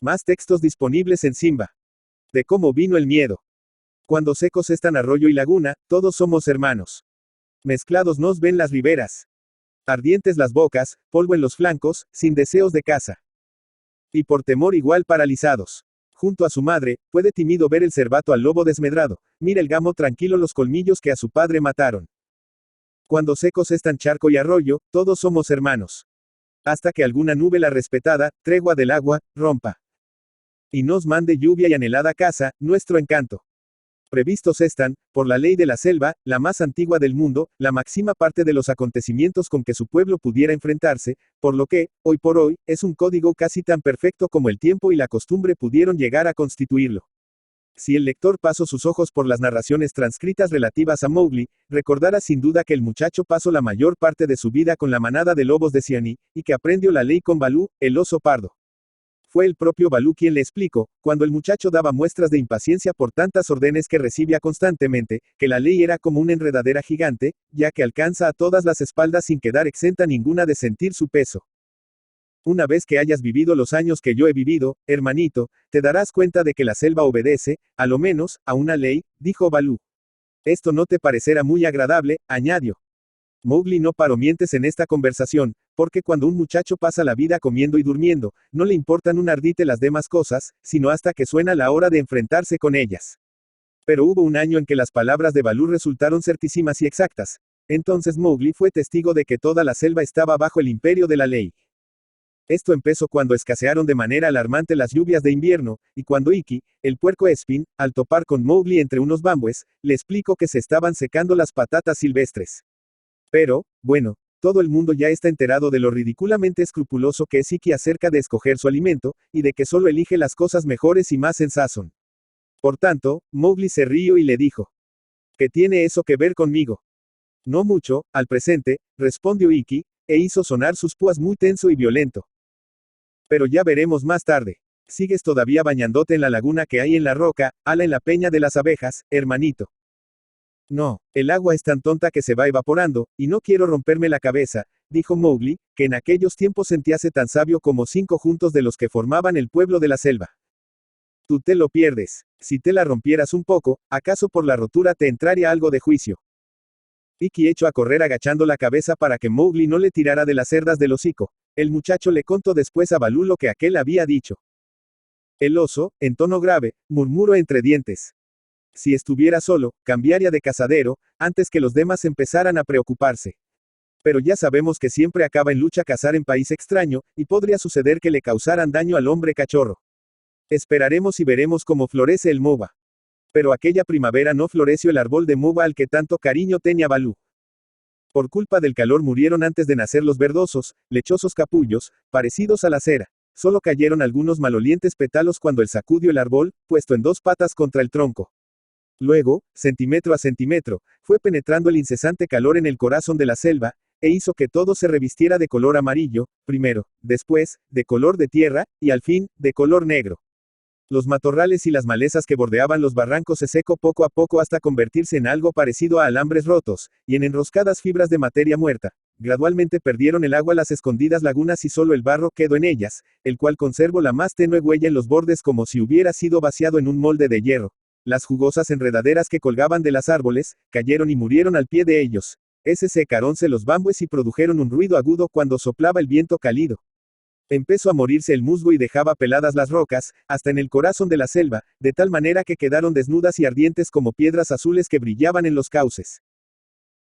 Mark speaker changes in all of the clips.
Speaker 1: Más textos disponibles en Simba. De cómo vino el miedo. Cuando secos están arroyo y laguna, todos somos hermanos. Mezclados nos ven las riberas. Ardientes las bocas, polvo en los flancos, sin deseos de caza. Y por temor igual paralizados. Junto a su madre, puede tímido ver el cervato al lobo desmedrado, mira el gamo tranquilo los colmillos que a su padre mataron. Cuando secos están charco y arroyo, todos somos hermanos. Hasta que alguna nube la respetada, tregua del agua, rompa. Y nos mande lluvia y anhelada casa, nuestro encanto. Previstos están, por la ley de la selva, la más antigua del mundo, la máxima parte de los acontecimientos con que su pueblo pudiera enfrentarse, por lo que, hoy por hoy, es un código casi tan perfecto como el tiempo y la costumbre pudieron llegar a constituirlo. Si el lector pasó sus ojos por las narraciones transcritas relativas a Mowgli, recordará sin duda que el muchacho pasó la mayor parte de su vida con la manada de lobos de Siani, y que aprendió la ley con Balú, el oso pardo. Fue el propio Balú quien le explicó, cuando el muchacho daba muestras de impaciencia por tantas órdenes que recibía constantemente, que la ley era como una enredadera gigante, ya que alcanza a todas las espaldas sin quedar exenta ninguna de sentir su peso. Una vez que hayas vivido los años que yo he vivido, hermanito, te darás cuenta de que la selva obedece, a lo menos, a una ley, dijo Balú. Esto no te parecerá muy agradable, añadió. Mowgli no paró mientes en esta conversación, porque cuando un muchacho pasa la vida comiendo y durmiendo, no le importan un ardite las demás cosas, sino hasta que suena la hora de enfrentarse con ellas. Pero hubo un año en que las palabras de Balú resultaron certísimas y exactas. Entonces Mowgli fue testigo de que toda la selva estaba bajo el imperio de la ley. Esto empezó cuando escasearon de manera alarmante las lluvias de invierno, y cuando Iki, el puerco Espín, al topar con Mowgli entre unos bambúes, le explicó que se estaban secando las patatas silvestres. Pero, bueno, todo el mundo ya está enterado de lo ridículamente escrupuloso que es Iki acerca de escoger su alimento, y de que solo elige las cosas mejores y más en sazón. Por tanto, Mowgli se rió y le dijo: ¿qué tiene eso que ver conmigo? No mucho, al presente, respondió Iki, e hizo sonar sus púas muy tenso y violento. Pero ya veremos más tarde. Sigues todavía bañándote en la laguna que hay en la roca, ala en la peña de las abejas, hermanito. No, el agua es tan tonta que se va evaporando, y no quiero romperme la cabeza, dijo Mowgli, que en aquellos tiempos sentíase tan sabio como 5 juntos de los que formaban el pueblo de la selva. Tú te lo pierdes. Si te la rompieras un poco, ¿acaso por la rotura te entraría algo de juicio? Iki echó a correr agachando la cabeza para que Mowgli no le tirara de las cerdas del hocico. El muchacho le contó después a Balú lo que aquel había dicho. El oso, en tono grave, murmuró entre dientes. Si estuviera solo, cambiaría de cazadero, antes que los demás empezaran a preocuparse. Pero ya sabemos que siempre acaba en lucha cazar en país extraño, y podría suceder que le causaran daño al hombre cachorro. Esperaremos y veremos cómo florece el moba. Pero aquella primavera no floreció el árbol de moba al que tanto cariño tenía Balú. Por culpa del calor murieron antes de nacer los verdosos, lechosos capullos, parecidos a la cera. Solo cayeron algunos malolientes pétalos cuando él sacudió el árbol, puesto en 2 patas contra el tronco. Luego, centímetro a centímetro, fue penetrando el incesante calor en el corazón de la selva, e hizo que todo se revistiera de color amarillo, primero, después, de color de tierra, y al fin, de color negro. Los matorrales y las malezas que bordeaban los barrancos se secó poco a poco hasta convertirse en algo parecido a alambres rotos, y en enroscadas fibras de materia muerta. Gradualmente perdieron el agua las escondidas lagunas y solo el barro quedó en ellas, el cual conservó la más tenue huella en los bordes como si hubiera sido vaciado en un molde de hierro. Las jugosas enredaderas que colgaban de los árboles, cayeron y murieron al pie de ellos. Secaronse los bambúes y produjeron un ruido agudo cuando soplaba el viento cálido. Empezó a morirse el musgo y dejaba peladas las rocas, hasta en el corazón de la selva, de tal manera que quedaron desnudas y ardientes como piedras azules que brillaban en los cauces.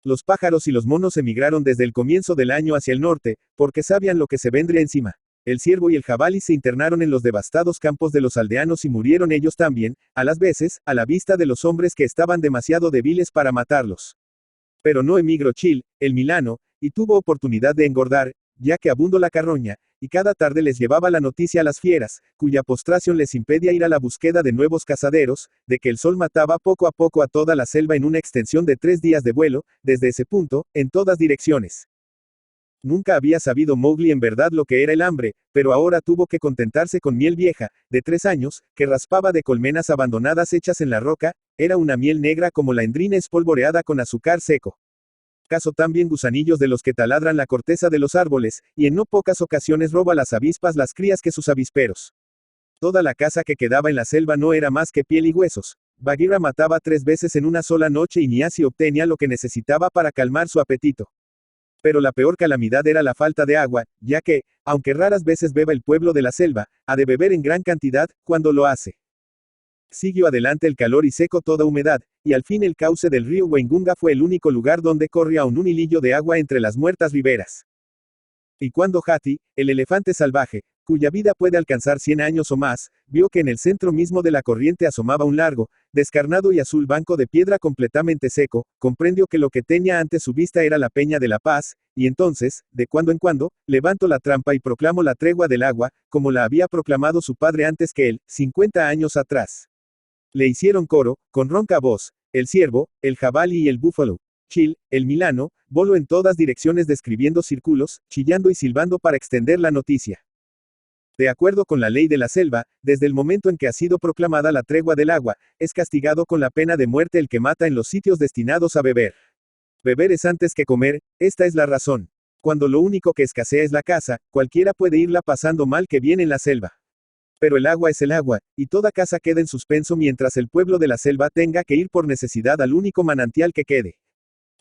Speaker 1: Los pájaros y los monos emigraron desde el comienzo del año hacia el norte, porque sabían lo que se vendría encima. El ciervo y el jabalí se internaron en los devastados campos de los aldeanos y murieron ellos también, a las veces, a la vista de los hombres que estaban demasiado débiles para matarlos. Pero no emigró Chil, el milano, y tuvo oportunidad de engordar, ya que abundó la carroña, y cada tarde les llevaba la noticia a las fieras, cuya postración les impedía ir a la búsqueda de nuevos cazaderos, de que el sol mataba poco a poco a toda la selva en una extensión de 3 días de vuelo, desde ese punto, en todas direcciones. Nunca había sabido Mowgli en verdad lo que era el hambre, pero ahora tuvo que contentarse con miel vieja, de 3 años, que raspaba de colmenas abandonadas hechas en la roca, era una miel negra como la endrina espolvoreada con azúcar seco. Cazó también gusanillos de los que taladran la corteza de los árboles, y en no pocas ocasiones roba a las avispas las crías que sus avisperos. Toda la caza que quedaba en la selva no era más que piel y huesos. Bagheera mataba 3 veces en una sola noche y Niasi obtenía lo que necesitaba para calmar su apetito. Pero la peor calamidad era la falta de agua, ya que, aunque raras veces beba el pueblo de la selva, ha de beber en gran cantidad, cuando lo hace. Siguió adelante el calor y secó toda humedad, y al fin el cauce del río Waingunga fue el único lugar donde corría aún un hilillo de agua entre las muertas riberas. Y cuando Hati, el elefante salvaje, cuya vida puede alcanzar 100 años o más, vio que en el centro mismo de la corriente asomaba un largo, descarnado y azul banco de piedra completamente seco, comprendió que lo que tenía ante su vista era la Peña de la Paz, y entonces, de cuando en cuando, levantó la trampa y proclamó la tregua del agua, como la había proclamado su padre antes que él, 50 años atrás. Le hicieron coro, con ronca voz, el ciervo, el jabalí y el búfalo. Chil, el milano, voló en todas direcciones describiendo círculos, chillando y silbando para extender la noticia. De acuerdo con la ley de la selva, desde el momento en que ha sido proclamada la tregua del agua, es castigado con la pena de muerte el que mata en los sitios destinados a beber. Beber es antes que comer, esta es la razón. Cuando lo único que escasea es la caza, cualquiera puede irla pasando mal que bien en la selva. Pero el agua es el agua, y toda caza queda en suspenso mientras el pueblo de la selva tenga que ir por necesidad al único manantial que quede.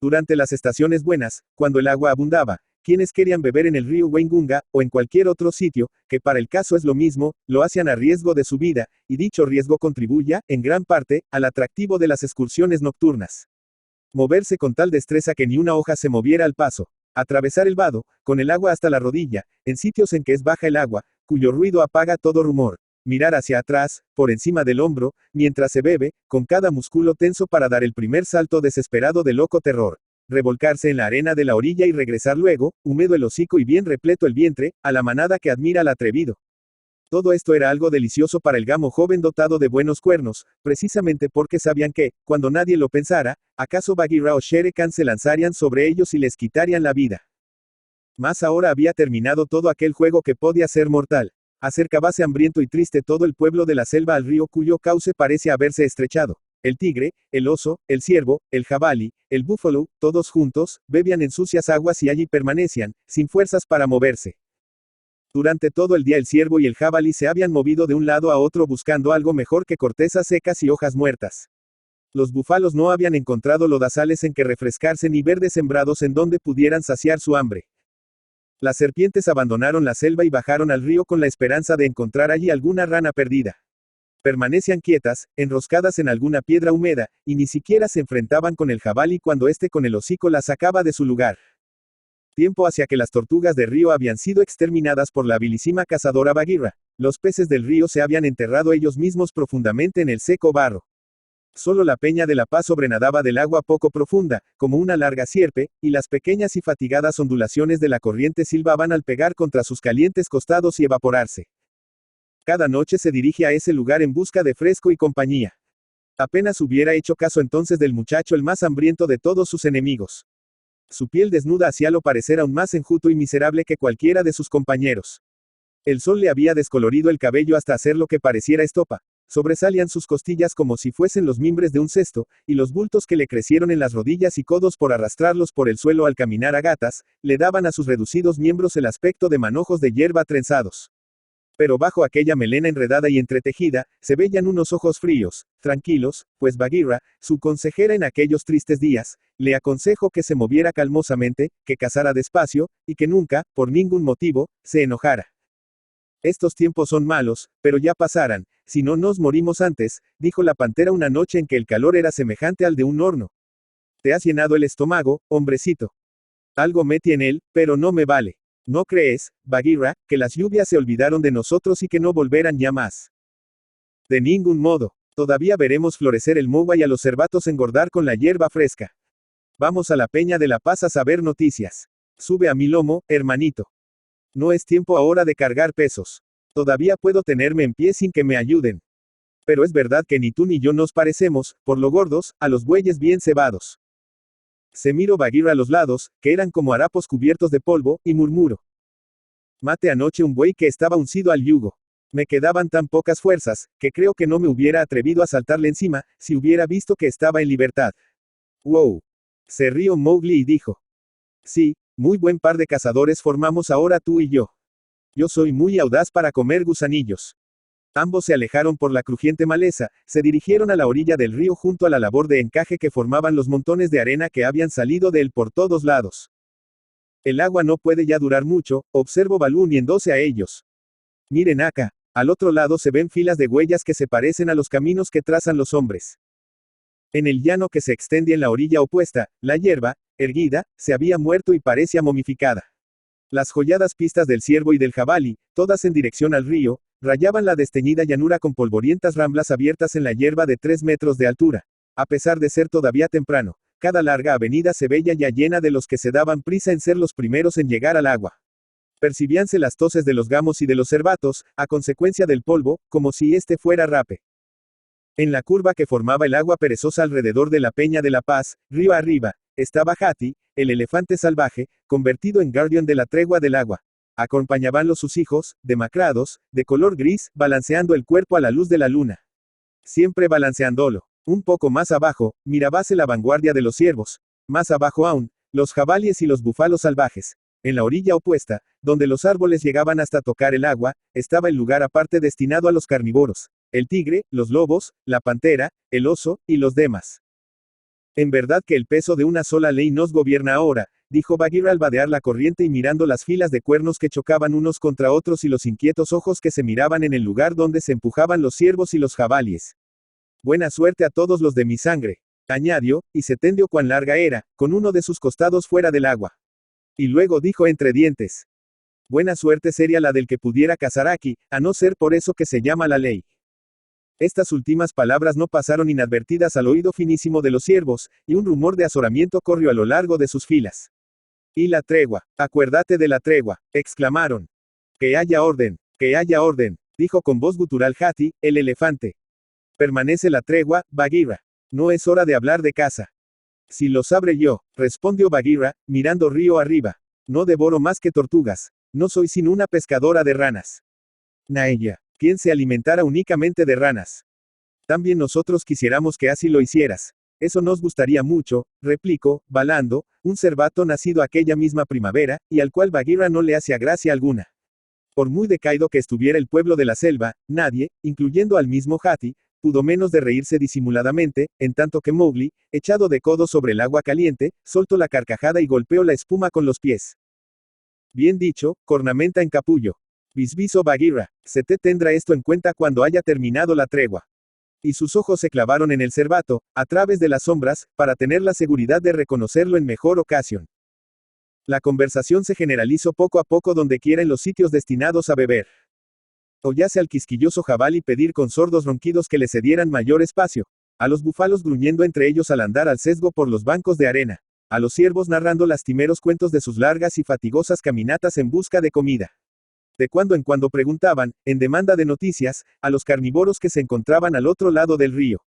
Speaker 1: Durante las estaciones buenas, cuando el agua abundaba, quienes querían beber en el río Waingunga, o en cualquier otro sitio, que para el caso es lo mismo, lo hacían a riesgo de su vida, y dicho riesgo contribuya, en gran parte, al atractivo de las excursiones nocturnas. Moverse con tal destreza que ni una hoja se moviera al paso. Atravesar el vado, con el agua hasta la rodilla, en sitios en que es baja el agua, cuyo ruido apaga todo rumor. Mirar hacia atrás, por encima del hombro, mientras se bebe, con cada músculo tenso para dar el primer salto desesperado de loco terror. Revolcarse en la arena de la orilla y regresar luego, húmedo el hocico y bien repleto el vientre, a la manada que admira al atrevido. Todo esto era algo delicioso para el gamo joven dotado de buenos cuernos, precisamente porque sabían que, cuando nadie lo pensara, acaso Bagheera o Shere Khan se lanzarían sobre ellos y les quitarían la vida. Mas ahora había terminado todo aquel juego que podía ser mortal. Acercábase hambriento y triste todo el pueblo de la selva al río cuyo cauce parece haberse estrechado. El tigre, el oso, el ciervo, el jabalí, el búfalo, todos juntos, bebían en sucias aguas y allí permanecían, sin fuerzas para moverse. Durante todo el día el ciervo y el jabalí se habían movido de un lado a otro buscando algo mejor que cortezas secas y hojas muertas. Los búfalos no habían encontrado lodazales en que refrescarse ni verdes sembrados en donde pudieran saciar su hambre. Las serpientes abandonaron la selva y bajaron al río con la esperanza de encontrar allí alguna rana perdida. Permanecían quietas, enroscadas en alguna piedra húmeda, y ni siquiera se enfrentaban con el jabalí cuando éste con el hocico las sacaba de su lugar. Tiempo hacia que las tortugas de río habían sido exterminadas por la habilísima cazadora Bagheera. Los peces del río se habían enterrado ellos mismos profundamente en el seco barro. Solo la Peña de la Paz sobrenadaba del agua poco profunda, como una larga sierpe, y las pequeñas y fatigadas ondulaciones de la corriente silbaban al pegar contra sus calientes costados y evaporarse. Cada noche se dirige a ese lugar en busca de fresco y compañía. Apenas hubiera hecho caso entonces del muchacho el más hambriento de todos sus enemigos. Su piel desnuda hacíalo parecer aún más enjuto y miserable que cualquiera de sus compañeros. El sol le había descolorido el cabello hasta hacerlo que pareciera estopa. Sobresalían sus costillas como si fuesen los mimbres de un cesto, y los bultos que le crecieron en las rodillas y codos por arrastrarlos por el suelo al caminar a gatas, le daban a sus reducidos miembros el aspecto de manojos de hierba trenzados. Pero bajo aquella melena enredada y entretejida, se veían unos ojos fríos, tranquilos, pues Bagheera, su consejera en aquellos tristes días, le aconsejó que se moviera calmosamente, que cazara despacio, y que nunca, por ningún motivo, se enojara. Estos tiempos son malos, pero ya pasarán, si no nos morimos antes, dijo la pantera una noche en que el calor era semejante al de un horno. Te has llenado el estómago, hombrecito. Algo metí en él, pero no me vale. ¿No crees, Bagheera, que las lluvias se olvidaron de nosotros y que no volverán ya más? De ningún modo. Todavía veremos florecer el mogua y a los cervatos engordar con la hierba fresca. Vamos a la Peña de la Paz a saber noticias. Sube a mi lomo, hermanito. No es tiempo ahora de cargar pesos. Todavía puedo tenerme en pie sin que me ayuden. Pero es verdad que ni tú ni yo nos parecemos, por lo gordos, a los bueyes bien cebados. Se miró Bagheera a los lados, que eran como harapos cubiertos de polvo, y murmuró. Maté anoche un buey que estaba uncido al yugo. Me quedaban tan pocas fuerzas, que creo que no me hubiera atrevido a saltarle encima, si hubiera visto que estaba en libertad. ¡Wow! Se rió Mowgli y dijo. Sí, muy buen par de cazadores formamos ahora tú y yo. Yo soy muy audaz para comer gusanillos. Ambos se alejaron por la crujiente maleza, se dirigieron a la orilla del río junto a la labor de encaje que formaban los montones de arena que habían salido de él por todos lados. El agua no puede ya durar mucho, observó Balú uniéndose a ellos. Miren acá, al otro lado se ven filas de huellas que se parecen a los caminos que trazan los hombres. En el llano que se extendía en la orilla opuesta, la hierba, erguida, se había muerto y parecía momificada. Las joyadas pistas del ciervo y del jabalí, todas en dirección al río, rayaban la desteñida llanura con polvorientas ramblas abiertas en la hierba de 3 metros de altura. A pesar de ser todavía temprano, cada larga avenida se veía ya llena de los que se daban prisa en ser los primeros en llegar al agua. Percibíanse las toses de los gamos y de los cervatos, a consecuencia del polvo, como si este fuera rape. En la curva que formaba el agua perezosa alrededor de la Peña de la Paz, río arriba, estaba Hati, el elefante salvaje, convertido en guardián de la tregua del agua. Acompañabanlo sus hijos, demacrados, de color gris, balanceando el cuerpo a la luz de la luna. Siempre balanceándolo. Un poco más abajo, mirábase la vanguardia de los ciervos. Más abajo aún, los jabalíes y los búfalos salvajes. En la orilla opuesta, donde los árboles llegaban hasta tocar el agua, estaba el lugar aparte destinado a los carnívoros. El tigre, los lobos, la pantera, el oso, y los demás. En verdad que el peso de una sola ley nos gobierna ahora, dijo Bagheera al vadear la corriente y mirando las filas de cuernos que chocaban unos contra otros y los inquietos ojos que se miraban en el lugar donde se empujaban los ciervos y los jabalíes. Buena suerte a todos los de mi sangre, añadió, y se tendió cuán larga era, con uno de sus costados fuera del agua. Y luego dijo entre dientes. Buena suerte sería la del que pudiera cazar aquí, a no ser por eso que se llama la ley. Estas últimas palabras no pasaron inadvertidas al oído finísimo de los ciervos, y un rumor de azoramiento corrió a lo largo de sus filas. Y la tregua, acuérdate de la tregua, exclamaron. Que haya orden, dijo con voz gutural Hati, el elefante. Permanece la tregua, Bagheera. No es hora de hablar de caza. Si lo sabré yo, respondió Bagheera, mirando río arriba. No devoro más que tortugas. No soy sino una pescadora de ranas. Naella, ¿quién se alimentara únicamente de ranas? También nosotros quisiéramos que así lo hicieras. Eso nos gustaría mucho, replicó, Balando, un cervato nacido aquella misma primavera, y al cual Bagheera no le hacía gracia alguna. Por muy decaído que estuviera el pueblo de la selva, nadie, incluyendo al mismo Hati, pudo menos de reírse disimuladamente, en tanto que Mowgli, echado de codo sobre el agua caliente, soltó la carcajada y golpeó la espuma con los pies. Bien dicho, cornamenta en capullo. Bisbiso Bagheera, se te tendrá esto en cuenta cuando haya terminado la tregua. Y sus ojos se clavaron en el cervato, a través de las sombras, para tener la seguridad de reconocerlo en mejor ocasión. La conversación se generalizó poco a poco donde quiera en los sitios destinados a beber. Oyase al quisquilloso jabalí pedir con sordos ronquidos que le cedieran mayor espacio, a los búfalos gruñendo entre ellos al andar al sesgo por los bancos de arena, a los ciervos narrando lastimeros cuentos de sus largas y fatigosas caminatas en busca de comida. De cuando en cuando preguntaban, en demanda de noticias, a los carnívoros que se encontraban al otro lado del río.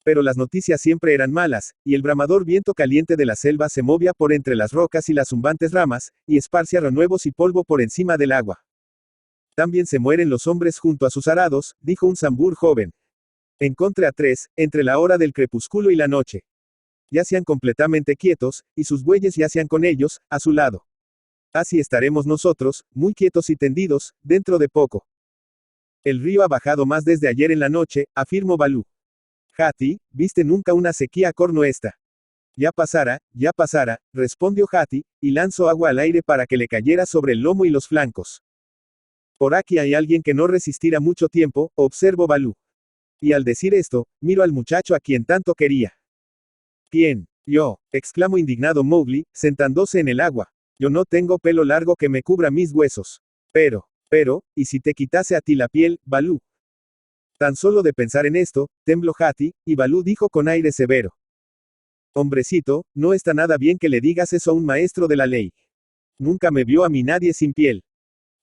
Speaker 1: Pero las noticias siempre eran malas, y el bramador viento caliente de la selva se movía por entre las rocas y las zumbantes ramas, y esparcía renuevos y polvo por encima del agua. También se mueren los hombres junto a sus arados, dijo un zambur joven. Encontré a 3, entre la hora del crepúsculo y la noche. Yacían completamente quietos, y sus bueyes yacían con ellos, a su lado. Así estaremos nosotros, muy quietos y tendidos, dentro de poco. El río ha bajado más desde ayer en la noche, afirmó Balú. Hati, ¿viste nunca una sequía corno esta? Ya pasara, respondió Hati, y lanzó agua al aire para que le cayera sobre el lomo y los flancos. Por aquí hay alguien que no resistirá mucho tiempo, observó Balú. Y al decir esto, miró al muchacho a quien tanto quería. ¿Quién? Yo, exclamó indignado Mowgli, sentándose en el agua. Yo no tengo pelo largo que me cubra mis huesos. Pero, ¿y si te quitase a ti la piel, Balú? Tan solo de pensar en esto, tembló Hati, y Balú dijo con aire severo. Hombrecito, no está nada bien que le digas eso a un maestro de la ley. Nunca me vio a mí nadie sin piel.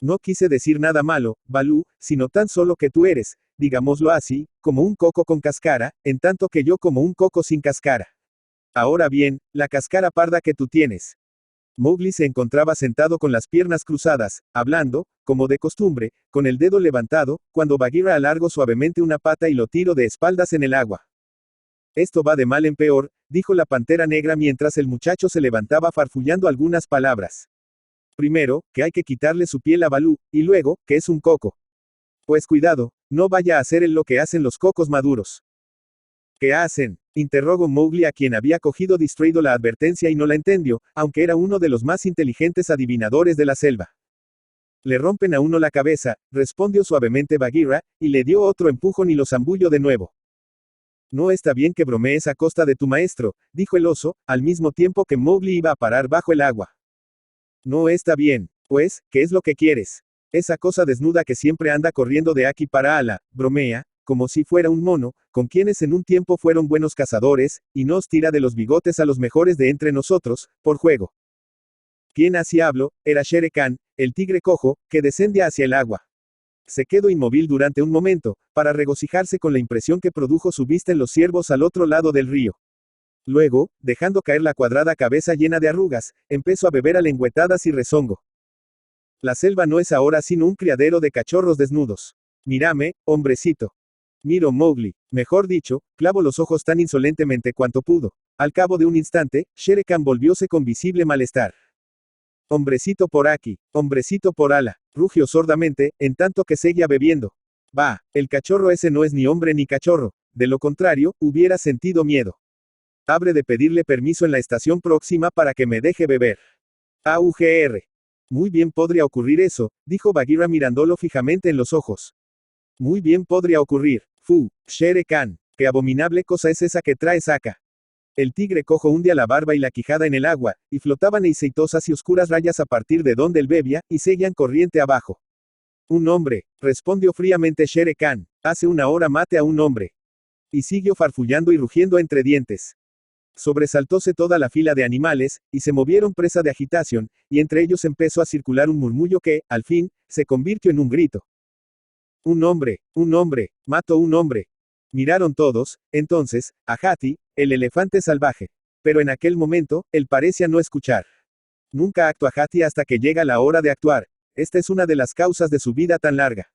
Speaker 1: No quise decir nada malo, Balú, sino tan solo que tú eres, digámoslo así, como un coco con cáscara, en tanto que yo como un coco sin cáscara. Ahora bien, la cáscara parda que tú tienes. Mowgli se encontraba sentado con las piernas cruzadas, hablando, como de costumbre, con el dedo levantado, cuando Bagheera alargó suavemente una pata y lo tiró de espaldas en el agua. Esto va de mal en peor, dijo la pantera negra mientras el muchacho se levantaba farfullando algunas palabras. Primero, que hay que quitarle su piel a Balú, y luego, que es un coco. Pues cuidado, No vaya a hacer él lo que hacen los cocos maduros. ¿Qué hacen? Interrogó Mowgli, a quien había cogido distraído la advertencia y no la entendió, aunque era uno de los más inteligentes adivinadores de la selva. Le rompen a uno la cabeza, respondió suavemente Bagheera, y le dio otro empujón y lo zambulló de nuevo. No está bien que bromees a costa de tu maestro, dijo el oso, al mismo tiempo que Mowgli iba a parar bajo el agua. No está bien. Pues, ¿qué es lo que quieres? Esa cosa desnuda que siempre anda corriendo de aquí para allá, bromea, como si fuera un mono, con quienes en un tiempo fueron buenos cazadores, y nos tira de los bigotes a los mejores de entre nosotros, por juego. Quien así habló, era Shere Khan, el tigre cojo, que descendía hacia el agua. Se quedó inmóvil durante un momento, para regocijarse con la impresión que produjo su vista en los ciervos al otro lado del río. Luego, dejando caer la cuadrada cabeza llena de arrugas, empezó a beber a lengüetadas y rezongo. La selva no es ahora sino un criadero de cachorros desnudos. Mírame, hombrecito. Miró Mowgli. Mejor dicho, clavó los ojos tan insolentemente cuanto pudo. Al cabo de un instante, Shere Khan volvióse con visible malestar. Hombrecito por aquí, hombrecito por ala, rugió sordamente, en tanto que seguía bebiendo. Bah, el cachorro ese no es ni hombre ni cachorro, de lo contrario, hubiera sentido miedo. Habré de pedirle permiso en la estación próxima para que me deje beber. AUGR. Muy bien podría ocurrir eso, dijo Bagheera mirándolo fijamente en los ojos. Muy bien podría ocurrir. Shere Khan, qué abominable cosa es esa que traes acá. El tigre cojo hundía la barba y la quijada en el agua, y flotaban aceitosas y oscuras rayas a partir de donde él bebía, y seguían corriente abajo. Un hombre, respondió fríamente Shere Khan, hace una hora mate a un hombre. Y siguió farfullando y rugiendo entre dientes. Sobresaltóse toda la fila de animales, y se movieron presa de agitación, y entre ellos empezó a circular un murmullo que, al fin, se convirtió en un grito. Un hombre, mató un hombre. Miraron todos, entonces, a Hati, el elefante salvaje. Pero en aquel momento, él parecía no escuchar. Nunca actúa Hati hasta que llega la hora de actuar. Esta es una de las causas de su vida tan larga.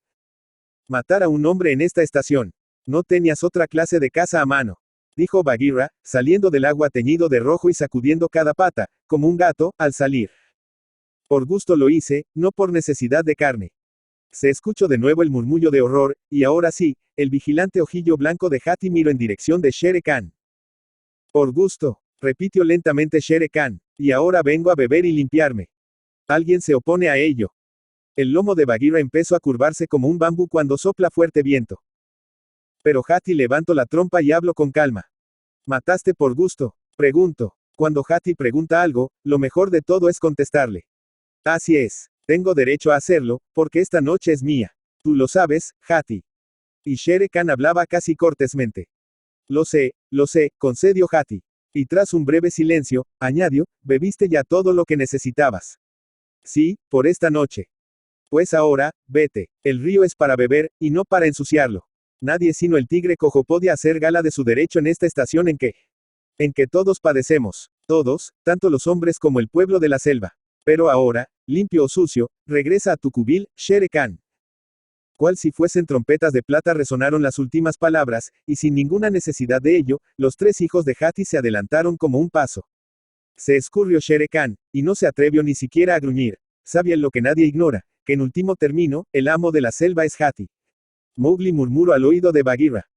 Speaker 1: Matar a un hombre en esta estación. No tenías otra clase de caza a mano, dijo Bagheera, saliendo del agua teñido de rojo y sacudiendo cada pata, como un gato, al salir. Por gusto lo hice, no por necesidad de carne. Se escuchó de nuevo el murmullo de horror, y ahora sí, el vigilante ojillo blanco de Hati miró en dirección de Shere Khan. Por gusto, repitió lentamente Shere Khan, y ahora vengo a beber y limpiarme. Alguien se opone a ello. El lomo de Bagheera empezó a curvarse como un bambú cuando sopla fuerte viento. Pero Hati levantó la trompa y habló con calma. ¿Mataste por gusto? Pregunto. Cuando Hati pregunta algo, lo mejor de todo es contestarle. Así es. Tengo derecho a hacerlo, porque esta noche es mía. Tú lo sabes, Hati. Y Shere Khan hablaba casi cortésmente. Lo sé, concedió Hati. Y tras un breve silencio, añadió, bebiste ya todo lo que necesitabas. Sí, por esta noche. Pues ahora, vete. El río es para beber, y no para ensuciarlo. Nadie sino el tigre cojo podía hacer gala de su derecho en esta estación en que todos padecemos. Todos, tanto los hombres como el pueblo de la selva. Pero ahora, limpio o sucio, regresa a tu cubil, Shere Khan. Cual si fuesen trompetas de plata resonaron las últimas palabras, y sin ninguna necesidad de ello, los tres hijos de Hati se adelantaron como un paso. Se escurrió Shere Khan, y no se atrevió ni siquiera a gruñir. Sabía lo que nadie ignora, que en último término, el amo de la selva es Hati. Mowgli murmuró al oído de Bagheera.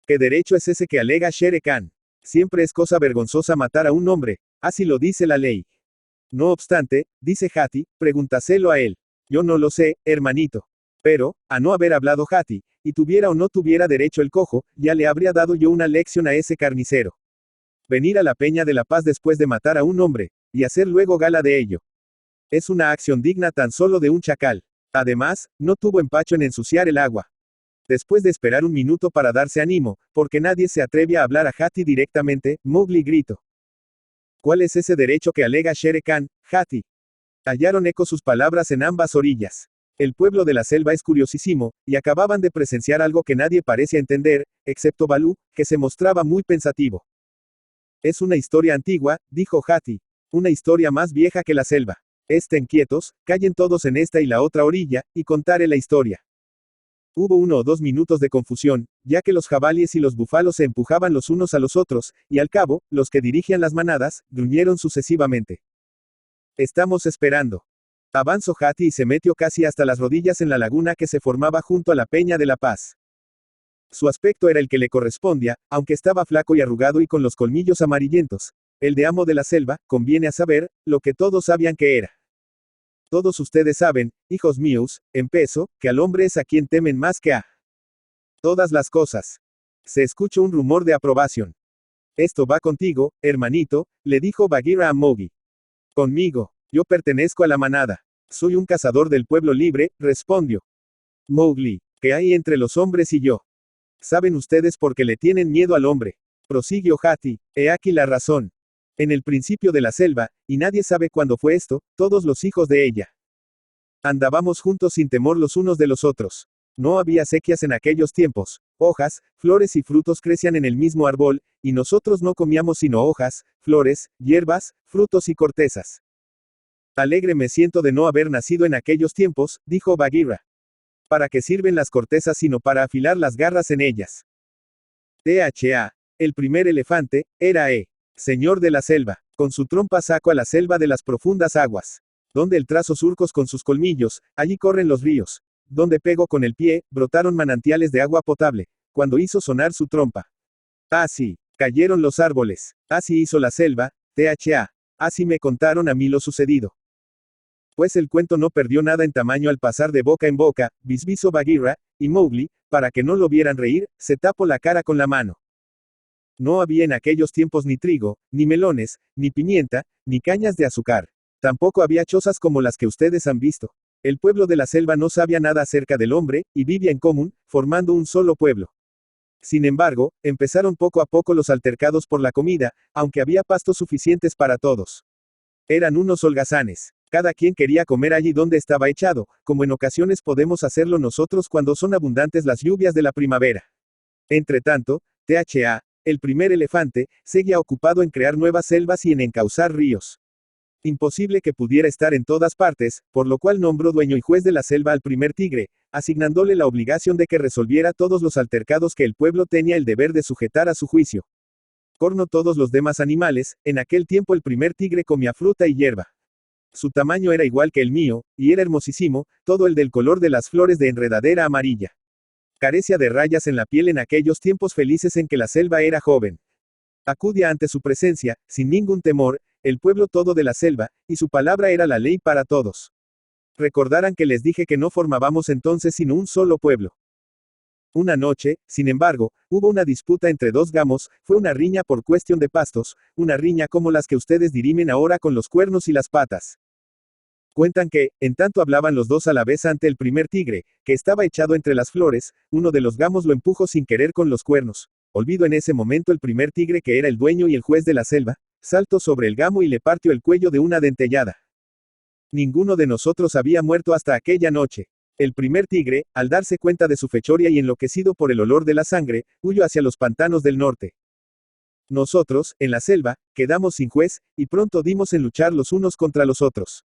Speaker 1: ¿Qué derecho es ese que alega Shere Khan? Siempre es cosa vergonzosa matar a un hombre, así lo dice la ley. No obstante, dice Hati, pregúntaselo a él. Yo no lo sé, hermanito. Pero, a no haber hablado Hati, y tuviera o no tuviera derecho el cojo, ya le habría dado yo una lección a ese carnicero. Venir a la Peña de la Paz después de matar a un hombre, y hacer luego gala de ello. Es una acción digna tan solo de un chacal. Además, no tuvo empacho en ensuciar el agua. Después de esperar un minuto para darse ánimo, porque nadie se atreve a hablar a Hati directamente, Mowgli gritó. ¿Cuál es ese derecho que alega Shere Khan, Hati? Hallaron eco sus palabras en ambas orillas. El pueblo de la selva es curiosísimo, y acababan de presenciar algo que nadie parecía entender, excepto Balú, que se mostraba muy pensativo. Es una historia antigua, dijo Hati. Una historia más vieja que la selva. Estén quietos, callen todos en esta y la otra orilla, y contaré la historia. Hubo 1 o 2 minutos de confusión, ya que los jabalíes y los búfalos se empujaban los unos a los otros, y al cabo, los que dirigían las manadas, gruñeron sucesivamente. Estamos esperando. Avanzó Hati y se metió casi hasta las rodillas en la laguna que se formaba junto a la Peña de la Paz. Su aspecto era el que le correspondía, aunque estaba flaco y arrugado y con los colmillos amarillentos. El de amo de la selva, conviene a saber, lo que todos sabían que era. Todos ustedes saben, hijos míos, empezó, que al hombre es a quien temen más que a todas las cosas. Se escuchó un rumor de aprobación. Esto va contigo, hermanito, le dijo Bagheera a Mowgli. Conmigo. Yo pertenezco a la manada. Soy un cazador del pueblo libre, respondió Mowgli. ¿Qué hay entre los hombres y yo? Saben ustedes por qué le tienen miedo al hombre. Prosiguió Hati. He aquí la razón. En el principio de la selva, y nadie sabe cuándo fue esto, todos los hijos de ella andábamos juntos sin temor los unos de los otros. No había sequías en aquellos tiempos. Hojas, flores y frutos crecían en el mismo árbol, y nosotros no comíamos sino hojas, flores, hierbas, frutos y cortezas. Alegre me siento de no haber nacido en aquellos tiempos, dijo Bagheera. ¿Para qué sirven las cortezas sino para afilar las garras en ellas? THA. El primer elefante, era señor de la selva. Con su trompa sacó a la selva de las profundas aguas. Donde el trazo surcos con sus colmillos, allí corren los ríos. Donde pegó con el pie, brotaron manantiales de agua potable. Cuando hizo sonar su trompa. Así, cayeron los árboles. Así hizo la selva, THA. Así me contaron a mí lo sucedido. Pues el cuento no perdió nada en tamaño al pasar de boca en boca, bisbizó Bagheera, y Mowgli, para que no lo vieran reír, se tapó la cara con la mano. No había en aquellos tiempos ni trigo, ni melones, ni pimienta, ni cañas de azúcar. Tampoco había chozas como las que ustedes han visto. El pueblo de la selva no sabía nada acerca del hombre, y vivía en común, formando un solo pueblo. Sin embargo, empezaron poco a poco los altercados por la comida, aunque había pastos suficientes para todos. Eran unos holgazanes. Cada quien quería comer allí donde estaba echado, como en ocasiones podemos hacerlo nosotros cuando son abundantes las lluvias de la primavera. Entretanto, THA, el primer elefante, seguía ocupado en crear nuevas selvas y en encauzar ríos. Imposible que pudiera estar en todas partes, por lo cual nombró dueño y juez de la selva al primer tigre, asignándole la obligación de que resolviera todos los altercados que el pueblo tenía el deber de sujetar a su juicio. Corno todos los demás animales, en aquel tiempo el primer tigre comía fruta y hierba. Su tamaño era igual que el mío, y era hermosísimo, todo el del color de las flores de enredadera amarilla. Carecía de rayas en la piel en aquellos tiempos felices en que la selva era joven. Acudía ante su presencia, sin ningún temor, el pueblo todo de la selva, y su palabra era la ley para todos. Recordarán que les dije que no formábamos entonces sino un solo pueblo. Una noche, sin embargo, hubo una disputa entre dos gamos, fue una riña por cuestión de pastos, una riña como las que ustedes dirimen ahora con los cuernos y las patas. Cuentan que, en tanto hablaban los dos a la vez ante el primer tigre, que estaba echado entre las flores, uno de los gamos lo empujó sin querer con los cuernos. Olvidó en ese momento el primer tigre que era el dueño y el juez de la selva, saltó sobre el gamo y le partió el cuello de una dentellada. Ninguno de nosotros había muerto hasta aquella noche. El primer tigre, al darse cuenta de su fechoría y enloquecido por el olor de la sangre, huyó hacia los pantanos del norte. Nosotros, en la selva, quedamos sin juez, y pronto dimos en luchar los unos contra los otros.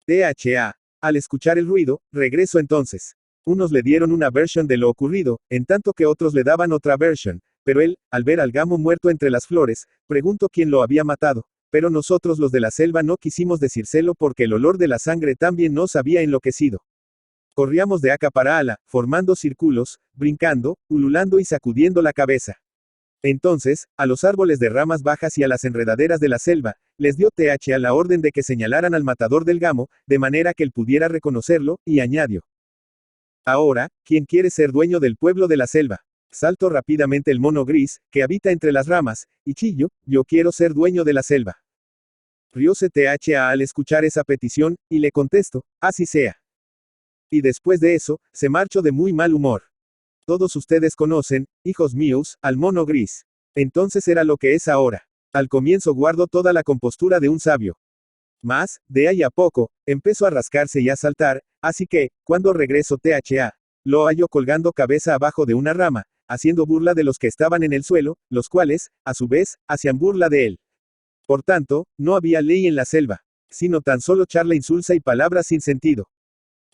Speaker 1: THA. Al escuchar el ruido, regresó entonces. Unos le dieron una versión de lo ocurrido, en tanto que otros le daban otra versión, pero él, al ver al gamo muerto entre las flores, preguntó quién lo había matado, pero nosotros los de la selva no quisimos decírselo porque el olor de la sangre también nos había enloquecido. Corríamos de acá para ala, formando círculos, brincando, ululando y sacudiendo la cabeza. Entonces, a los árboles de ramas bajas y a las enredaderas de la selva, les dio THA la orden de que señalaran al matador del gamo, de manera que él pudiera reconocerlo, y añadió. Ahora, ¿quién quiere ser dueño del pueblo de la selva? Saltó rápidamente el mono gris, que habita entre las ramas, y chilló, yo quiero ser dueño de la selva. Rióse THA al escuchar esa petición, y le contestó, así sea. Y después de eso, se marchó de muy mal humor. Todos ustedes conocen, hijos míos, al mono gris. Entonces era lo que es ahora. Al comienzo guardó toda la compostura de un sabio. Mas, de ahí a poco, empezó a rascarse y a saltar, así que, cuando regresó THA, lo halló colgando cabeza abajo de una rama, haciendo burla de los que estaban en el suelo, los cuales, a su vez, hacían burla de él. Por tanto, no había ley en la selva, sino tan solo charla insulsa y palabras sin sentido.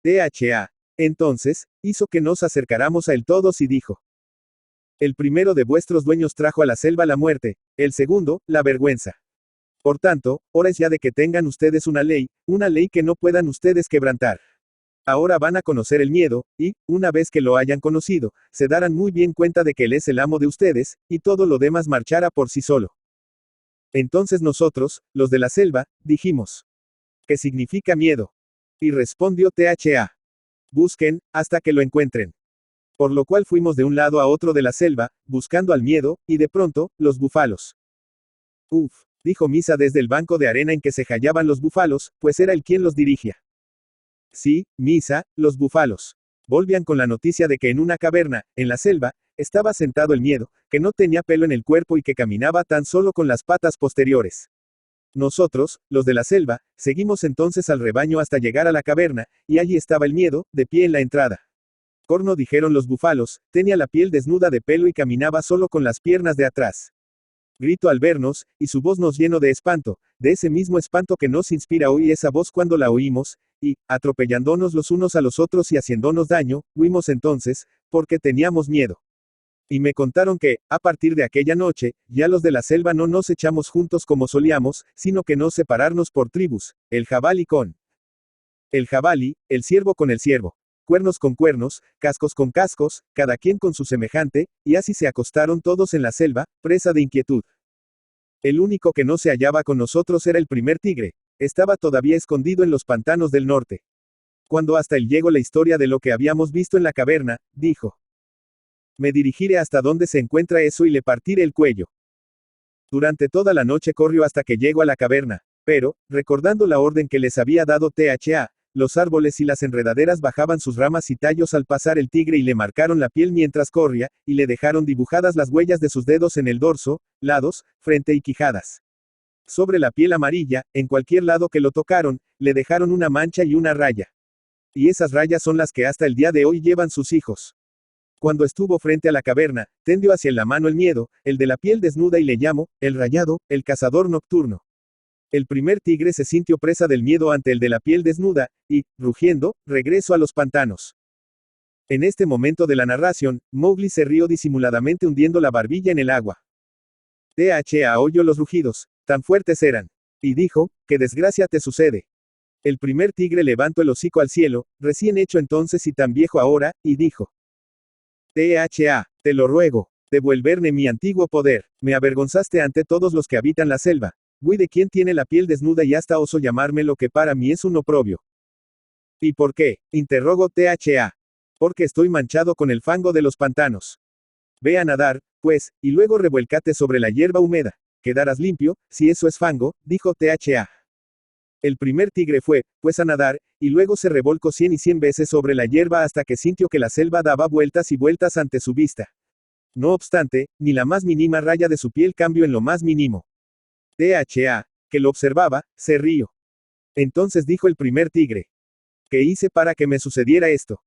Speaker 1: THA. Entonces, hizo que nos acercáramos a él todos y dijo. El primero de vuestros dueños trajo a la selva la muerte, el segundo, la vergüenza. Por tanto, hora es ya de que tengan ustedes una ley que no puedan ustedes quebrantar. Ahora van a conocer el miedo, y, una vez que lo hayan conocido, se darán muy bien cuenta de que él es el amo de ustedes, y todo lo demás marchará por sí solo. Entonces nosotros, los de la selva, dijimos. ¿Qué significa miedo? Y respondió THA. Busquen, hasta que lo encuentren. Por lo cual fuimos de un lado a otro de la selva, buscando al miedo, y de pronto, los búfalos. Uf, dijo Misa desde el banco de arena en que se hallaban los búfalos, pues era él quien los dirigía. Sí, Misa, los búfalos. Volvían con la noticia de que en una caverna, en la selva, estaba sentado el miedo, que no tenía pelo en el cuerpo y que caminaba tan solo con las patas posteriores. Nosotros, los de la selva, seguimos entonces al rebaño hasta llegar a la caverna, y allí estaba el miedo, de pie en la entrada. Corno, dijeron los búfalos, tenía la piel desnuda de pelo y caminaba solo con las piernas de atrás. Gritó al vernos, y su voz nos llenó de espanto, de ese mismo espanto que nos inspira hoy esa voz cuando la oímos, y, atropellándonos los unos a los otros y haciéndonos daño, huimos entonces, porque teníamos miedo. Y me contaron que, a partir de aquella noche, ya los de la selva no nos echamos juntos como solíamos, sino que nos separarnos por tribus, el jabalí con el jabalí, el ciervo con el ciervo, cuernos con cuernos, cascos con cascos, cada quien con su semejante, y así se acostaron todos en la selva, presa de inquietud. El único que no se hallaba con nosotros era el primer tigre, estaba todavía escondido en los pantanos del norte. Cuando hasta él llegó la historia de lo que habíamos visto en la caverna, dijo. Me dirigiré hasta donde se encuentra eso y le partiré el cuello. Durante toda la noche corrió hasta que llegó a la caverna, pero, recordando la orden que les había dado THA, los árboles y las enredaderas bajaban sus ramas y tallos al pasar el tigre y le marcaron la piel mientras corría, y le dejaron dibujadas las huellas de sus dedos en el dorso, lados, frente y quijadas. Sobre la piel amarilla, en cualquier lado que lo tocaron, le dejaron una mancha y una raya. Y esas rayas son las que hasta el día de hoy llevan sus hijos. Cuando estuvo frente a la caverna, tendió hacia la mano el miedo, el de la piel desnuda y le llamó, el rayado, el cazador nocturno. El primer tigre se sintió presa del miedo ante el de la piel desnuda, y, rugiendo, regresó a los pantanos. En este momento de la narración, Mowgli se rió disimuladamente hundiendo la barbilla en el agua. THA oyó los rugidos, tan fuertes eran. Y dijo, ¿qué desgracia te sucede? El primer tigre levantó el hocico al cielo, recién hecho entonces y tan viejo ahora, y dijo. THA, te lo ruego, devuelverme mi antiguo poder, me avergonzaste ante todos los que habitan la selva. Gui de quien tiene la piel desnuda y hasta oso llamarme lo que para mí es un oprobio. ¿Y por qué? Interrogó THA. Porque estoy manchado con el fango de los pantanos. Ve a nadar, pues, y luego revuélcate sobre la hierba húmeda. Quedarás limpio, si eso es fango, dijo THA. El primer tigre fue, pues a nadar, y luego se revolcó 100 y 100 veces sobre la hierba hasta que sintió que la selva daba vueltas y vueltas ante su vista. No obstante, ni la más mínima raya de su piel cambió en lo más mínimo. THA, que lo observaba, se rió. Entonces dijo el primer tigre. ¿Qué hice para que me sucediera esto?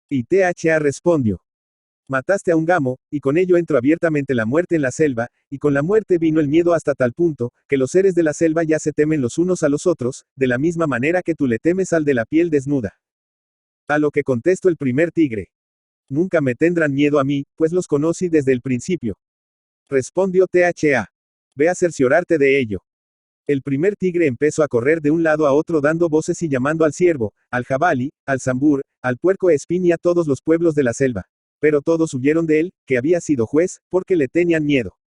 Speaker 1: Y THA respondió. Mataste a un gamo, y con ello entró abiertamente la muerte en la selva, y con la muerte vino el miedo hasta tal punto, que los seres de la selva ya se temen los unos a los otros, de la misma manera que tú le temes al de la piel desnuda. A lo que contestó el primer tigre. Nunca me tendrán miedo a mí, pues los conocí desde el principio. Respondió THA. Ve a cerciorarte de ello. El primer tigre empezó a correr de un lado a otro dando voces y llamando al ciervo, al jabalí, al zambur, al puerco espín y a todos los pueblos de la selva. Pero todos huyeron de él, que había sido juez, porque le tenían miedo.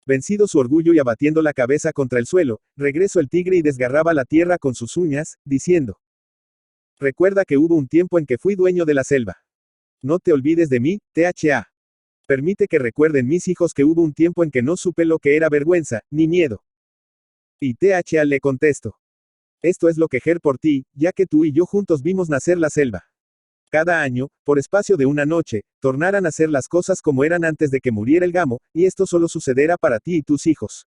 Speaker 1: Vencido su orgullo y abatiendo la cabeza contra el suelo, regresó el tigre y desgarraba la tierra con sus uñas, diciendo. Recuerda que hubo un tiempo en que fui dueño de la selva. No te olvides de mí, THA. Permite que recuerden mis hijos que hubo un tiempo en que no supe lo que era vergüenza, ni miedo. Y THA le contestó. Esto es lo que ger por ti, ya que tú y yo juntos vimos nacer la selva. Cada año, por espacio de una noche, tornaran a ser las cosas como eran antes de que muriera el gamo, y esto solo sucederá para ti y tus hijos.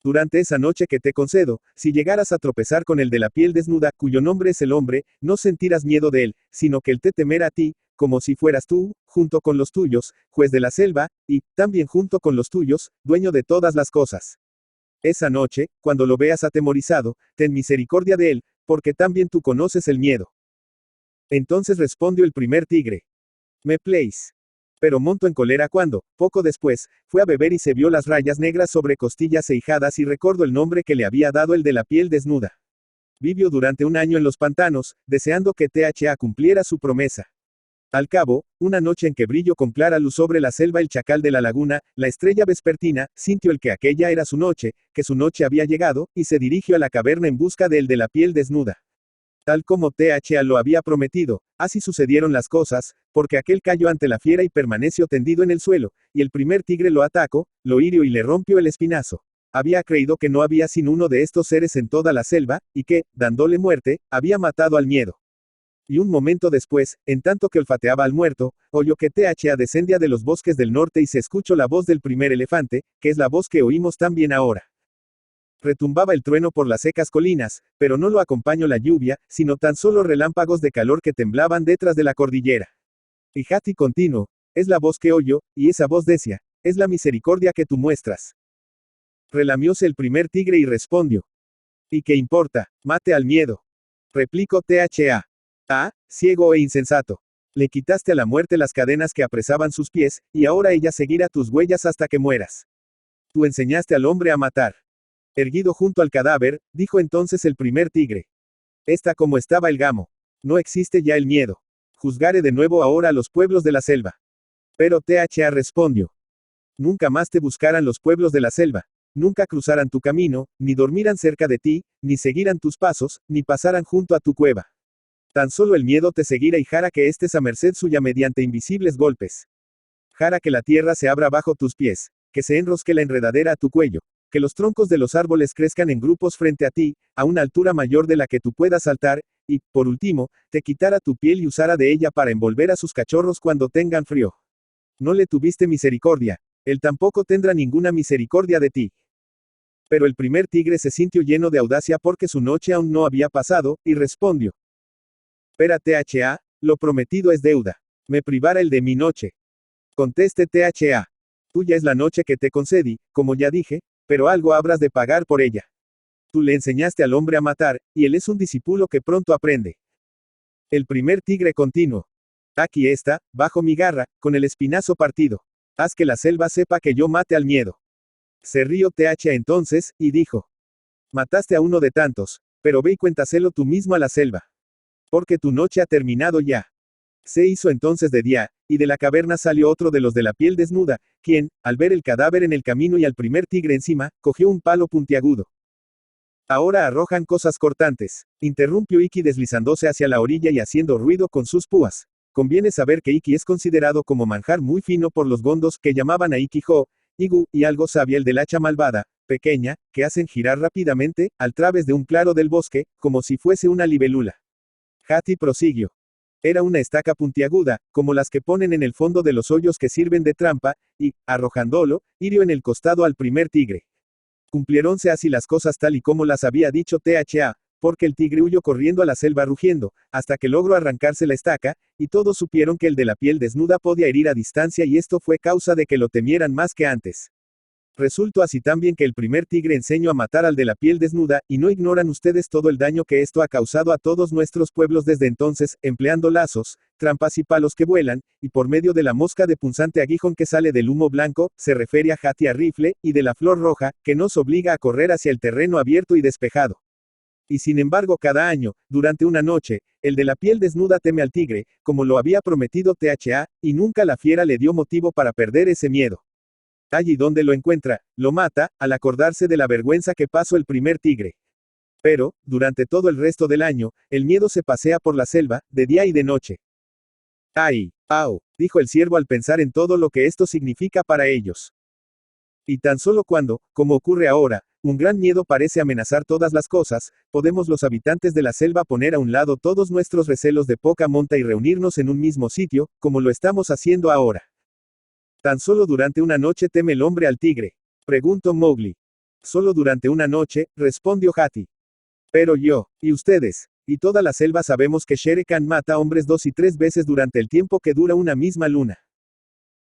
Speaker 1: Durante esa noche que te concedo, si llegaras a tropezar con el de la piel desnuda, cuyo nombre es el hombre, no sentirás miedo de él, sino que él te temerá a ti, como si fueras tú, junto con los tuyos, juez de la selva, y, también junto con los tuyos, dueño de todas las cosas. Esa noche, cuando lo veas atemorizado, ten misericordia de él, porque también tú conoces el miedo. Entonces respondió el primer tigre. Me place. Pero montó en cólera cuando, poco después, fue a beber y se vio las rayas negras sobre costillas e ijadas y recordó el nombre que le había dado el de la piel desnuda. Vivió durante un año en los pantanos, deseando que THA cumpliera su promesa. Al cabo, una noche en que brilló con clara luz sobre la selva el chacal de la laguna, la estrella vespertina, sintió el que aquella era su noche, que su noche había llegado, y se dirigió a la caverna en busca del de la piel desnuda. Tal como THA lo había prometido, así sucedieron las cosas, porque aquel cayó ante la fiera y permaneció tendido en el suelo, y el primer tigre lo atacó, lo hirió y le rompió el espinazo. Había creído que no había sin uno de estos seres en toda la selva, y que, dándole muerte, había matado al miedo. Y un momento después, en tanto que olfateaba al muerto, oyó que THA descendía de los bosques del norte y se escuchó la voz del primer elefante, que es la voz que oímos también ahora. Retumbaba el trueno por las secas colinas, pero no lo acompañó la lluvia, sino tan solo relámpagos de calor que temblaban detrás de la cordillera. Y Hati continuó, es la voz que oyó, y esa voz decía, es la misericordia que tú muestras. Relamióse el primer tigre y respondió. ¿Y qué importa? Mate al miedo. Replicó THA. Ah, ciego e insensato. Le quitaste a la muerte las cadenas que apresaban sus pies, y ahora ella seguirá tus huellas hasta que mueras. Tú enseñaste al hombre a matar. Erguido junto al cadáver, dijo entonces el primer tigre. Está como estaba el gamo. No existe ya el miedo. Juzgaré de nuevo ahora a los pueblos de la selva. Pero THA respondió. Nunca más te buscarán los pueblos de la selva. Nunca cruzarán tu camino, ni dormirán cerca de ti, ni seguirán tus pasos, ni pasarán junto a tu cueva. Tan solo el miedo te seguirá y jara que estés a merced suya mediante invisibles golpes. Jara que la tierra se abra bajo tus pies, que se enrosque la enredadera a tu cuello, que los troncos de los árboles crezcan en grupos frente a ti, a una altura mayor de la que tú puedas saltar, y, por último, te quitara tu piel y usara de ella para envolver a sus cachorros cuando tengan frío. No le tuviste misericordia, él tampoco tendrá ninguna misericordia de ti. Pero el primer tigre se sintió lleno de audacia porque su noche aún no había pasado, y respondió. Espera THA, lo prometido es deuda. Me privara el de mi noche. Conteste THA. Tuya es la noche que te concedí, como ya dije, pero algo habrás de pagar por ella. Tú le enseñaste al hombre a matar, y él es un discípulo que pronto aprende. El primer tigre continuó. Aquí está, bajo mi garra, con el espinazo partido. Haz que la selva sepa que yo mate al miedo. Se rió THA entonces, y dijo. Mataste a uno de tantos, pero ve y cuéntaselo tú mismo a la selva. Porque tu noche ha terminado ya. Se hizo entonces de día, y de la caverna salió otro de los de la piel desnuda, quien, al ver el cadáver en el camino y al primer tigre encima, cogió un palo puntiagudo. Ahora arrojan cosas cortantes, interrumpió Iki deslizándose hacia la orilla y haciendo ruido con sus púas. Conviene saber que Iki es considerado como manjar muy fino por los gondos que llamaban a Iki-ho, Igu, y algo sabia el del hacha malvada, pequeña, que hacen girar rápidamente, al través de un claro del bosque, como si fuese una libélula. Hati prosiguió. Era una estaca puntiaguda, como las que ponen en el fondo de los hoyos que sirven de trampa, y, arrojándolo, hirió en el costado al primer tigre. Cumpliéronse así las cosas tal y como las había dicho THA, porque el tigre huyó corriendo a la selva rugiendo, hasta que logró arrancarse la estaca, y todos supieron que el de la piel desnuda podía herir a distancia y esto fue causa de que lo temieran más que antes. Resultó así también que el primer tigre enseñó a matar al de la piel desnuda, y no ignoran ustedes todo el daño que esto ha causado a todos nuestros pueblos desde entonces, empleando lazos, trampas y palos que vuelan, y por medio de la mosca de punzante aguijón que sale del humo blanco, se refiere a Hati a rifle, y de la flor roja, que nos obliga a correr hacia el terreno abierto y despejado. Y sin embargo cada año, durante una noche, el de la piel desnuda teme al tigre, como lo había prometido THA, y nunca la fiera le dio motivo para perder ese miedo. Allí donde lo encuentra, lo mata, al acordarse de la vergüenza que pasó el primer tigre. Pero, durante todo el resto del año, el miedo se pasea por la selva, de día y de noche. ¡Ay! ¡Au! Dijo el ciervo al pensar en todo lo que esto significa para ellos. Y tan solo cuando, como ocurre ahora, un gran miedo parece amenazar todas las cosas, podemos los habitantes de la selva poner a un lado todos nuestros recelos de poca monta y reunirnos en un mismo sitio, como lo estamos haciendo ahora. Tan solo durante una noche teme el hombre al tigre. Preguntó Mowgli. Solo durante una noche, respondió Hati. Pero yo, y ustedes, y toda la selva sabemos que Shere Khan mata hombres 2 y 3 veces durante el tiempo que dura una misma luna.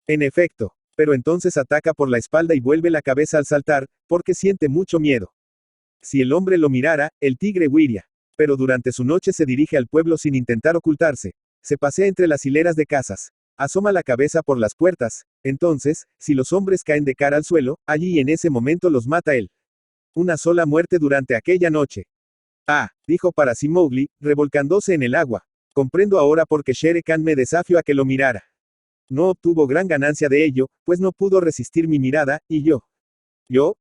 Speaker 1: En efecto, pero entonces ataca por la espalda y vuelve la cabeza al saltar, porque siente mucho miedo. Si el hombre lo mirara, el tigre huiría. Pero durante su noche se dirige al pueblo sin intentar ocultarse. Se pasea entre las hileras de casas. Asoma la cabeza por las puertas. Entonces, si los hombres caen de cara al suelo, allí y en ese momento los mata él. Una sola muerte durante aquella noche. Ah, dijo para sí Mowgli, revolcándose en el agua. Comprendo ahora por qué Shere Khan me desafió a que lo mirara. No obtuvo gran ganancia de ello, pues no pudo resistir mi mirada, y yo,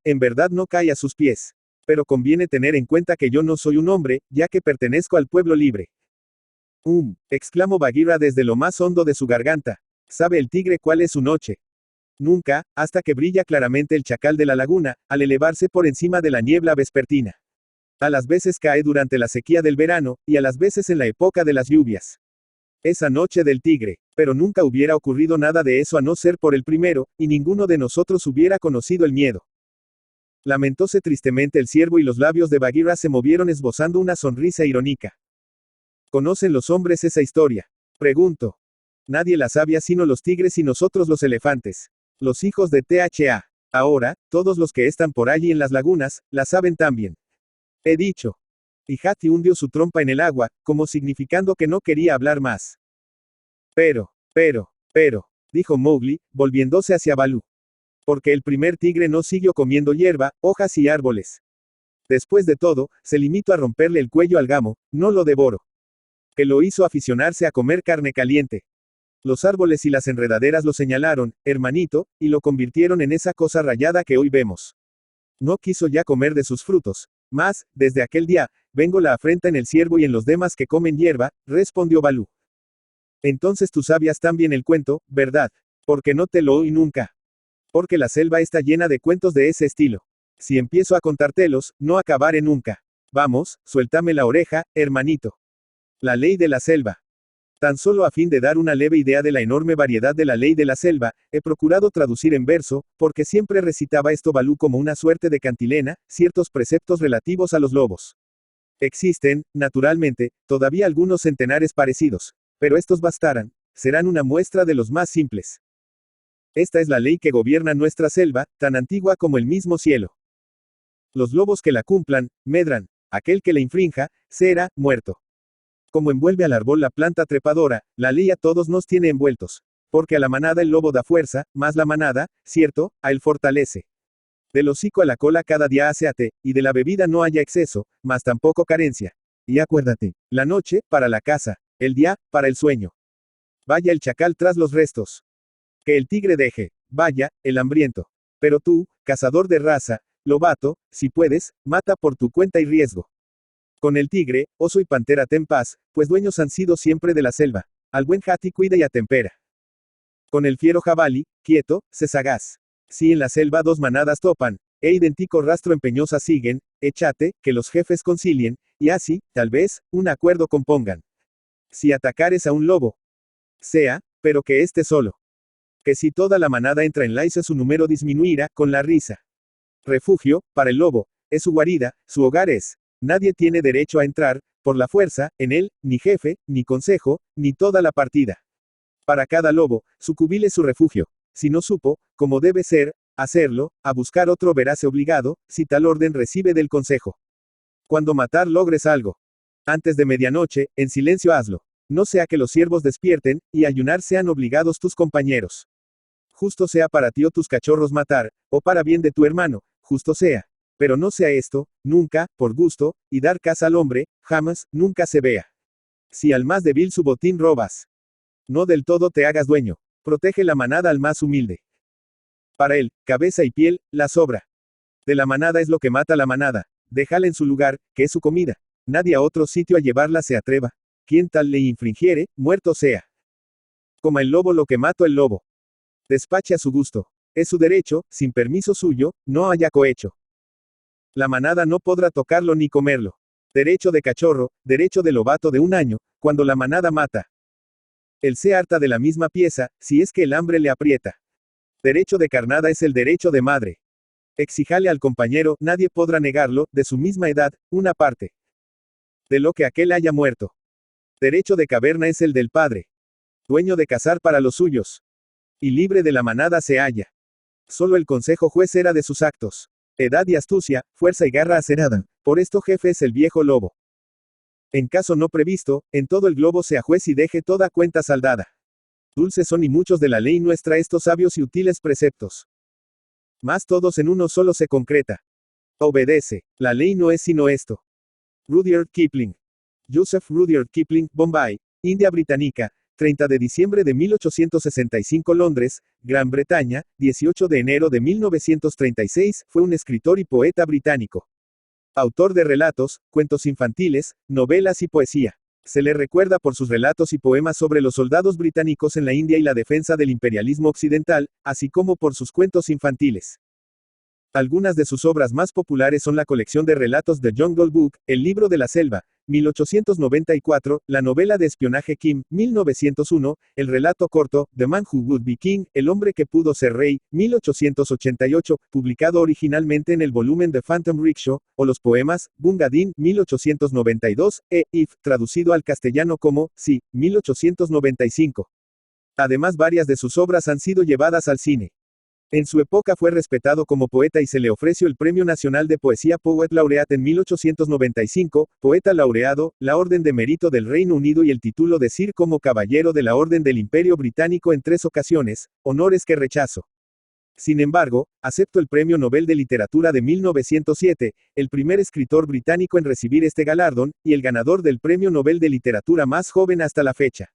Speaker 1: en verdad no caí a sus pies. Pero conviene tener en cuenta que yo no soy un hombre, ya que pertenezco al pueblo libre. Exclamó Bagheera desde lo más hondo de su garganta. ¿Sabe el tigre cuál es su noche? Nunca, hasta que brilla claramente el chacal de la laguna, al elevarse por encima de la niebla vespertina. A las veces cae durante la sequía del verano, y a las veces en la época de las lluvias. Esa noche del tigre, pero nunca hubiera ocurrido nada de eso a no ser por el primero, y ninguno de nosotros hubiera conocido el miedo. Lamentóse tristemente el ciervo y los labios de Bagheera se movieron esbozando una sonrisa irónica. ¿Conocen los hombres esa historia? Pregunto. Nadie la sabía sino los tigres y nosotros los elefantes. Los hijos de THA. Ahora, todos los que están por allí en las lagunas, la saben también. He dicho. Y Hati hundió su trompa en el agua, como significando que no quería hablar más. Pero, dijo Mowgli, volviéndose hacia Baloo. Porque el primer tigre no siguió comiendo hierba, hojas y árboles. Después de todo, se limitó a romperle el cuello al gamo, no lo devoró. Que lo hizo aficionarse a comer carne caliente. Los árboles y las enredaderas lo señalaron, hermanito, y lo convirtieron en esa cosa rayada que hoy vemos. No quiso ya comer de sus frutos. Mas, desde aquel día, vengo la afrenta en el ciervo y en los demás que comen hierba, respondió Baloo. Entonces tú sabías también el cuento, ¿verdad? Porque no te lo oí nunca. Porque la selva está llena de cuentos de ese estilo. Si empiezo a contártelos, no acabaré nunca. Vamos, suéltame la oreja, hermanito. La ley de la selva. Tan solo a fin de dar una leve idea de la enorme variedad de la ley de la selva, he procurado traducir en verso, porque siempre recitaba esto Balú como una suerte de cantilena, ciertos preceptos relativos a los lobos. Existen, naturalmente, todavía algunos centenares parecidos, pero estos bastarán, serán una muestra de los más simples. Esta es la ley que gobierna nuestra selva, tan antigua como el mismo cielo. Los lobos que la cumplan, medran, aquel que la infrinja, será muerto. Como envuelve al árbol la planta trepadora, la ley a todos nos tiene envueltos. Porque a la manada el lobo da fuerza, más la manada, cierto, a él fortalece. Del hocico a la cola cada día aséate, y de la bebida no haya exceso, mas tampoco carencia. Y acuérdate, la noche, para la caza, el día, para el sueño. Vaya el chacal tras los restos. Que el tigre deje, vaya, el hambriento. Pero tú, cazador de raza, lobato, si puedes, mata por tu cuenta y riesgo. Con el tigre, oso y pantera ten paz, pues dueños han sido siempre de la selva. Al buen Hati cuida y atempera. Con el fiero jabalí, quieto, sé sagaz. Si en la selva dos manadas topan, e idéntico rastro empeñosa siguen, échate, que los jefes concilien, y así, tal vez, un acuerdo compongan. Si atacares a un lobo, sea, pero que esté solo. Que si toda la manada entra en laiza su número disminuirá, con la risa. Refugio, para el lobo, es su guarida, su hogar es. Nadie tiene derecho a entrar, por la fuerza, en él, ni jefe, ni consejo, ni toda la partida. Para cada lobo, su cubil es su refugio. Si no supo, como debe ser, hacerlo, a buscar otro veráse obligado, si tal orden recibe del consejo. Cuando matar logres algo. Antes de medianoche, en silencio hazlo. No sea que los siervos despierten, y ayunar sean obligados tus compañeros. Justo sea para ti o tus cachorros matar, o para bien de tu hermano, justo sea. Pero no sea esto, nunca, por gusto, y dar caza al hombre, jamás, nunca se vea. Si al más débil su botín robas. No del todo te hagas dueño. Protege la manada al más humilde. Para él, cabeza y piel, la sobra. De la manada es lo que mata la manada. Déjala en su lugar, que es su comida. Nadie a otro sitio a llevarla se atreva. Quien tal le infringiere, muerto sea. Coma el lobo lo que mató el lobo. Despache a su gusto. Es su derecho, sin permiso suyo, no haya cohecho. La manada no podrá tocarlo ni comerlo. Derecho de cachorro, derecho de lobato de un año, cuando la manada mata. Él se harta de la misma pieza, si es que el hambre le aprieta. Derecho de carnada es el derecho de madre. Exíjale al compañero, nadie podrá negarlo, de su misma edad, una parte. De lo que aquel haya muerto. Derecho de caverna es el del padre. Dueño de cazar para los suyos. Y libre de la manada se halla. Solo el consejo juez era de sus actos. Edad y astucia, fuerza y garra acerada. Por esto jefe es el viejo lobo. En caso no previsto, en todo el globo sea juez y deje toda cuenta saldada. Dulces son y muchos de la ley nuestra estos sabios y útiles preceptos. Mas todos en uno solo se concreta. Obedece. La ley no es sino esto. Rudyard Kipling. Joseph Rudyard Kipling, Bombay, India Británica, 30 de diciembre de 1865 Londres, Gran Bretaña, 18 de enero de 1936, fue un escritor y poeta británico. Autor de relatos, cuentos infantiles, novelas y poesía. Se le recuerda por sus relatos y poemas sobre los soldados británicos en la India y la defensa del imperialismo occidental, así como por sus cuentos infantiles. Algunas de sus obras más populares son la colección de relatos The Jungle Book, El libro de la selva, 1894, la novela de espionaje Kim, 1901, el relato corto, The Man Who Would Be King, El hombre que pudo ser rey, 1888, publicado originalmente en el volumen The Phantom Rickshaw, o los poemas, Gunga Din, 1892, e If, traducido al castellano como, Sí, 1895. Además, varias de sus obras han sido llevadas al cine. En su época fue respetado como poeta y se le ofreció el Premio Nacional de Poesía Poet Laureate en 1895, poeta laureado, la Orden de Mérito del Reino Unido y el título de Sir como Caballero de la Orden del Imperio Británico en 3 ocasiones, honores que rechazo. Sin embargo, aceptó el Premio Nobel de Literatura de 1907, el primer escritor británico en recibir este galardón, y el ganador del Premio Nobel de Literatura más joven hasta la fecha.